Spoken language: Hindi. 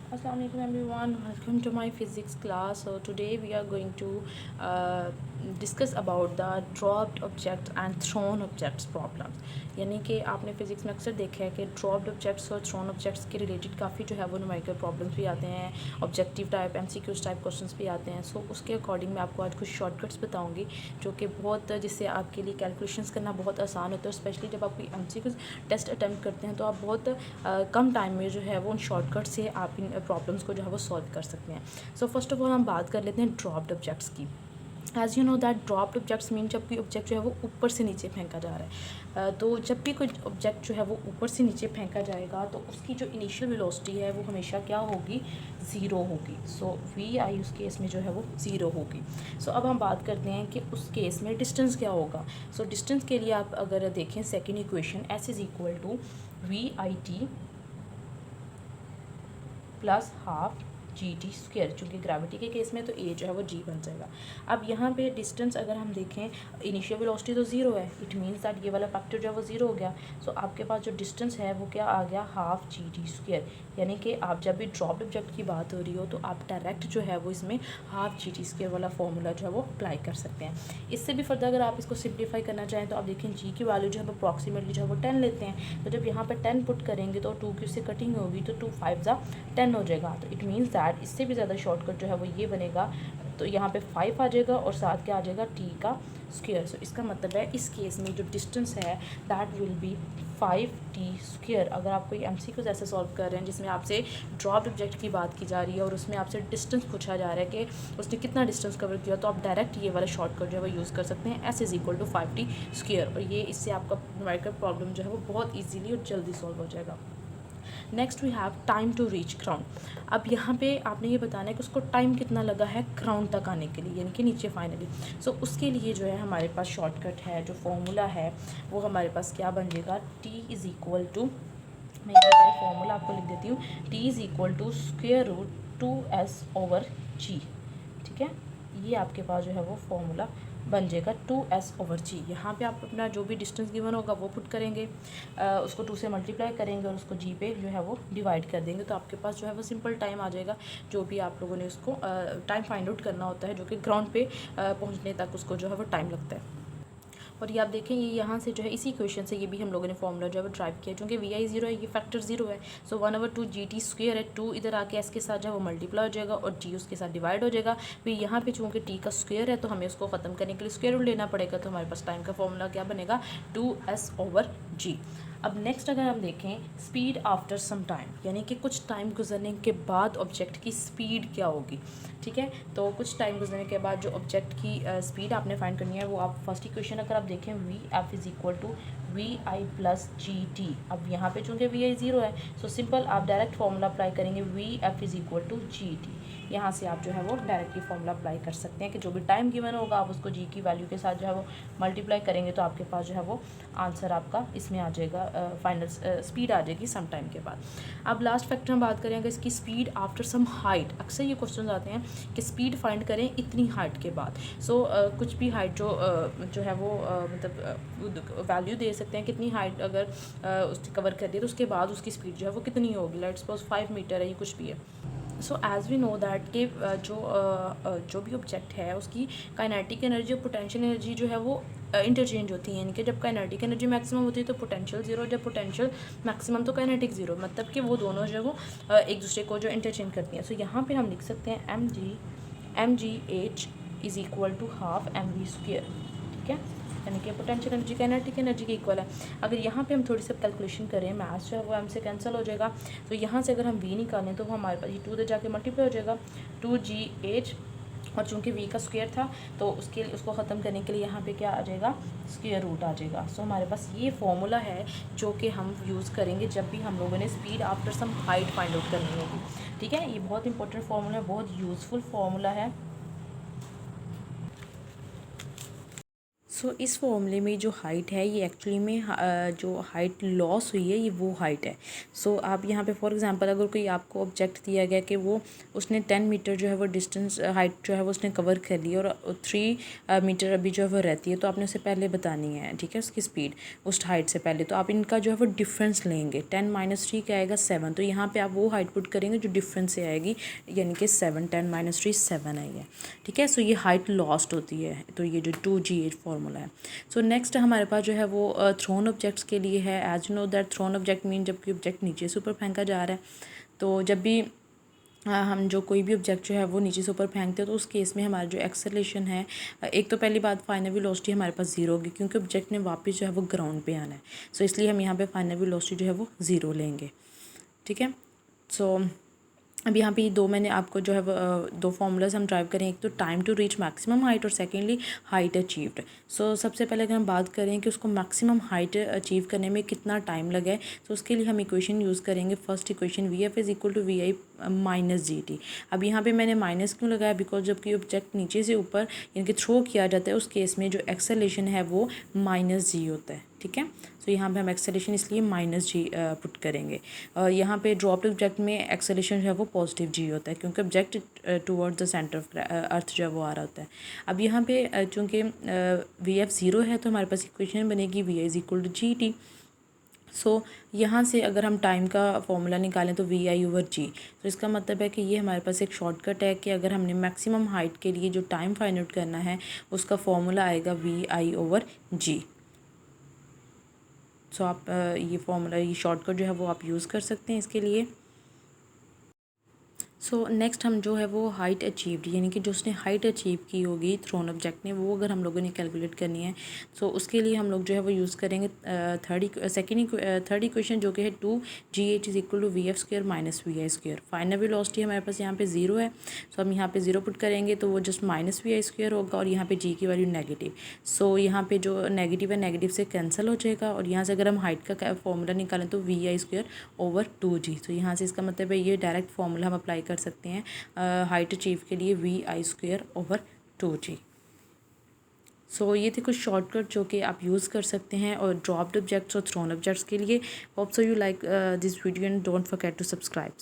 Assalamualaikum everyone, welcome to my physics class. So today we are going to discuss about the dropped object and thrown objects problems. यानी कि आपने फिज़िक्स में अक्सर देखा है कि ड्रॉप्ड ऑब्जेक्ट्स और थ्रोन ऑब्जेक्ट्स के रिलेटेड काफ़ी जो है वो न्यूमेरिकल प्रॉब्लम्स भी आते हैं, objective type MCQs type questions भी आते हैं. सो उसके अकॉर्डिंग मैं आपको आज कुछ शॉर्टकट्स बताऊंगी जो कि बहुत जिससे आपके लिए कैलकुलेशंस करना बहुत आसान होता है. स्पेशली जब आप कोई एमसीक्यूज टेस्ट अटैम्प्ट करते हैं तो आप बहुत कम टाइम में जो है वो उन शॉर्टकट से आप इन प्रॉब्लम्स को जो है वो सॉल्व कर सकते हैं. सो फर्स्ट ऑफ ऑल हम बात कर लेते हैं ड्रॉप्ड ऑब्जेक्ट्स की. As you know that dropped objects mean जब कोई ऑब्जेक्ट जो है वो ऊपर से नीचे फेंका जा रहा है. तो जब भी कोई ऑब्जेक्ट जो है वो ऊपर से नीचे फेंका जाएगा तो उसकी जो इनिशियल वेलोसिटी है वो हमेशा क्या होगी, ज़ीरो होगी. सो वी आई उस केस में जो है वो ज़ीरो होगी. सो अब हम बात करते हैं कि उस केस में डिस्टेंस क्या होगा. सो डिस्टेंस के लिए आप अगर देखें second equation S is equal to V I T plus half G T square. चूँकि ग्रेविटी के केस में तो ए जो है वो जी बन जाएगा. अब यहाँ पे डिस्टेंस अगर हम देखें, इनिशियल वेलोसिटी तो ज़ीरो है, इट मीन्स दैट ये वाला फैक्टर जो है वो ज़ीरो हो गया. सो आपके पास जो डिस्टेंस है वो क्या आ गया, हाफ जी टी स्क्वेयर. यानी कि आप जब भी ड्रॉप्ड ऑब्जेक्ट की बात हो रही हो तो आप डायरेक्ट जो है वो इसमें हाफ जी टी स्क्वेयर वाला फॉर्मूला जो है वो अप्लाई कर सकते हैं. इससे भी फर्दर अगर आप इसको सिंप्लीफाई करना चाहें तो आप देखें जी की वैल्यू जो है वो अप्रॉक्सीमेटली जो है वो 10 लेते हैं. तो जब यहाँ पर 10 पुट करेंगे तो 2 की उससे कटिंग होगी तो 2 5 ज़ा 10 हो जाएगा. तो इट मीन्स दैट इससे भी ज़्यादा शॉर्टकट जो है वो ये बनेगा. तो यहाँ पे 5 आ जाएगा और साथ क्या आ जाएगा, टी का स्क्वायर. सो इसका मतलब है इस केस में जो डिस्टेंस है that will be 5t square. अगर आप कोई एमसीक्यूज ऐसे सॉल्व कर रहे हैं जिसमें आपसे ड्रॉप्ड ऑब्जेक्ट की बात की जा रही है और उसमें आपसे डिस्टेंस पूछा जा रहा है कि उसने कितना डिस्टेंस कवर किया, तो आप डायरेक्ट ये वाला शॉर्टकट जो है वो यूज़ कर सकते हैं, S is equal to 5t square. और ये इससे आपका न्यूमेरिकल प्रॉब्लम जो है वो बहुत ईजीली और जल्दी सॉल्व हो जाएगा. Next we have time to reach ground. अब यहाँ पे आपने ये बताना है कि उसको टाइम कितना लगा है ग्राउंड तक आने के लिए, यानी कि नीचे फाइनली. सो उसके लिए जो है हमारे पास शॉर्टकट है, जो फॉर्मूला है वो हमारे पास क्या बन जाएगा, टी इज़ इक्वल टू, मैं यहाँ पर फॉर्मूला आपको लिख देती हूँ, T is equal to square root 2s over G. ठीक है, ये आपके पास जो है वो फॉर्मूला बन जाएगा 2s ओवर जी. यहाँ पे आप अपना जो भी डिस्टेंस गिवन होगा वो पुट करेंगे, उसको 2 से मल्टीप्लाई करेंगे और उसको जी पे जो है वो डिवाइड कर देंगे. तो आपके पास जो है वो सिंपल टाइम आ जाएगा जो भी आप लोगों ने उसको टाइम फाइंड आउट करना होता है, जो कि ग्राउंड पे पहुँचने तक उसको जो है वो टाइम लगता है. और ये आप देखें, ये यहाँ से जो है इसी इक्वेशन से ये भी हम लोगों ने फॉर्मूला जो है वो ड्राइव किया, क्योंकि वी आई ज़ीरो है, ये फैक्टर ज़ीरो है. सो 1/2 जी टी स्क्वेयर है, 2 इधर आके एस के साथ जो है वो मल्टीप्लाई हो जाएगा और जी उसके साथ डिवाइड हो जाएगा. फिर यहाँ पे चूँकि टी का स्क्वेयर है तो हमें उसको ख़त्म करने के लिए स्क्वेयर रूट लेना पड़ेगा. तो हमारे पास टाइम का फॉर्मूला क्या बनेगा, 2s ओवर जी. अब नेक्स्ट अगर हम देखें स्पीड आफ्टर सम टाइम, यानी कि कुछ टाइम गुजरने के बाद ऑब्जेक्ट की स्पीड क्या होगी. ठीक है, तो कुछ टाइम गुजरने के बाद जो ऑब्जेक्ट की स्पीड आपने फाइंड करनी है वो आप फर्स्ट इक्वेशन अगर आप देखें, V F is equal to V I plus G T. अब यहाँ पे चूँकि वी आई ज़ीरो है सो सिंपल आप डायरेक्ट फॉर्मूला अप्लाई करेंगे, V F is equal to G T. यहाँ से आप जो है वो डायरेक्टली फॉर्मूला अप्लाई कर सकते हैं कि जो भी टाइम गिवन होगा आप उसको जी की वैल्यू के साथ जो है वो मल्टीप्लाई करेंगे तो आपके पास जो है वो आंसर आपका इसमें आ जाएगा, फाइनल स्पीड आ जाएगी सम टाइम के बाद. अब लास्ट फैक्टर हम बात करेंगे इसकी स्पीड आफ्टर सम हाइट. अक्सर ये क्वेश्चन आते हैं कि स्पीड फाइंड करें इतनी हाइट के बाद. सो कुछ भी हाइट जो है वो मतलब वैल्यू दे सकते हैं, कितनी हाइट अगर उसकी कवर कर दी तो उसके बाद उसकी स्पीड जो है वो कितनी होगी. लेट्स सपोज 5 मीटर है, ये कुछ भी है. So as we know that कि जो भी ऑब्जेक्ट है उसकी काइनेटिक एनर्जी और पोटेंशियल एनर्जी जो है वो इंटरचेंज होती है. यानी कि जब काइनेटिक एनर्जी मैक्सिमम होती है तो पोटेंशियल ज़ीरो, जब पोटेंशियल मैक्सिमम तो काइनेटिक ज़ीरो. मतलब कि वो दोनों जो है वो एक दूसरे को जो इंटरचेंज करती हैं. सो यहाँ पे हम लिख सकते हैं M G H is equal to half M V square. ठीक है, यानी कि पोटेंशियल एनर्जी काइनेटिक एनर्जी के इक्वल है. अगर यहाँ पे हम थोड़ी सी कैलकुलेशन करें, मैथ्स जो है वो एम से कैंसिल हो जाएगा. तो यहाँ से अगर हम वी निकालें तो हमारे पास ये 2 इधर जाके मल्टीप्लाई हो जाएगा, 2gh. और चूँकि वी का स्क्वायर था तो उसको ख़त्म करने के लिए यहाँ पे क्या आ जाएगा, स्क्वायर रूट आ जाएगा. सो हमारे पास ये फॉर्मूला है जो कि हम यूज़ करेंगे जब भी हम लोगों ने speed after some height find out करनी होगी. ठीक है, ये बहुत इंपॉर्टेंट फार्मूला है, बहुत यूज़फुल फार्मूला है. सो इस फॉर्मूले में जो हाइट है ये एक्चुअली में जो हाइट लॉस हुई है ये वो हाइट है। सो आप यहाँ पे फॉर एग्जांपल अगर कोई आपको ऑब्जेक्ट दिया गया कि वो उसने 10 मीटर जो है वो डिस्टेंस हाइट जो है वो उसने कवर कर ली और 3 मीटर अभी जो है वो रहती है, तो आपने उसे पहले बतानी है, ठीक है, उसकी स्पीड उस हाइट से पहले। तो आप इनका जो है वो डिफरेंस लेंगे, 10 - 3 क्या आएगा 7, तो यहाँ पर आप वो हाइट पुट करेंगे जो डिफरेंस से आएगी, यानी कि 7, 10 - 3 7 आई है, ठीक है। सो ये हाइट लॉस्ट होती है, तो ये जो 2G फॉर्मूला है। सो नेक्स्ट हमारे पास जो है वो थ्रोन ऑब्जेक्ट्स के लिए है। As you know that thrown object mean जब कोई ऑब्जेक्ट नीचे से ऊपर फेंका जा रहा है, तो जब भी हम जो कोई भी ऑब्जेक्ट जो है वो नीचे से ऊपर फेंकते हैं तो उस केस में हमारा जो एक्सेलरेशन है, एक तो पहली बात फाइनल वेलोसिटी हमारे पास ज़ीरो होगी क्योंकि ऑब्जेक्ट ने वापस जो है वो ग्राउंड पे आना है। सो इसलिए हम यहाँ पे फाइनल वेलोसिटी जो है वो ज़ीरो लेंगे, ठीक है। सो अब यहाँ पे दो मैंने आपको जो है दो फार्मूलाज हम ड्राइव करें, एक तो time to reach maximum height और सेकेंडली हाइट अचीव्ड। सो सबसे पहले अगर हम बात करें कि उसको मैक्सिमम हाइट अचीव करने में कितना टाइम लगा है, तो उसके लिए हम इक्वेशन यूज़ करेंगे। First equation VF = VI - GT। अब यहाँ पे मैंने माइनस क्यों लगाया, बिकॉज जबकि ऑब्जेक्ट नीचे से ऊपर यानी कि थ्रो किया जाता है उस केस में जो एक्सेलरेशन है वो -G होता है, ठीक है। तो यहाँ पे हम एक्सेलरेशन इसलिए -G पुट करेंगे। और यहाँ पे ड्रॉप्ड ऑब्जेक्ट में एक्सेलरेशन जो है वो पॉजिटिव G होता है क्योंकि object towards the centre of earth जो है वो आ रहा होता है। अब यहाँ पे चूँकि VF 0 है तो हमारे पास इक्वेशन बनेगी VI = GT। सो यहाँ से अगर हम टाइम का फॉर्मूला निकालें तो VI/G, तो इसका मतलब है कि ये हमारे पास एक शॉर्टकट है कि अगर हमने मैक्सिमम हाइट के लिए जो टाइम फाइंड आउट करना है उसका फॉर्मूला आएगा VI/G। सो आप ये फॉर्मूला, ये शॉर्टकट जो है वो आप यूज़ कर सकते हैं इसके लिए। सो नेक्स्ट हम जो है वो हाइट अचीव्ड यानी कि जो उसने हाइट अचीव की होगी थ्रोन ऑब्जेक्ट ने, वो अगर हम लोगों ने कैलकुलेट करनी है तो उसके लिए हम लोग जो है वो यूज़ करेंगे थर्ड इक्वेशन जो कि है 2GH = VF² - VI²। Final velocity हमारे पास यहाँ पे 0 है, सो हम यहाँ पे 0 पुट करेंगे तो वो जस्ट -VI² होगा और यहाँ पे G की वैल्यू नेगेटिव। सो यहाँ पे जो नेगेटिव है नेगेटिव से कैंसिल हो जाएगा और यहाँ से अगर हम हाइट का फॉर्मूला निकालें तो VI²/2G। तो यहाँ से इसका मतलब है ये डायरेक्ट फार्मूला हम अप्लाई कर सकते हैं हाइट अचीव के लिए VI²/2G। सो ये थे कुछ शॉर्टकट जो कि आप यूज़ कर सकते हैं और ड्रॉप्ड ऑब्जेक्ट्स और थ्रोन ऑब्जेक्ट्स के लिए। Hope so you like this video and don't forget to subscribe.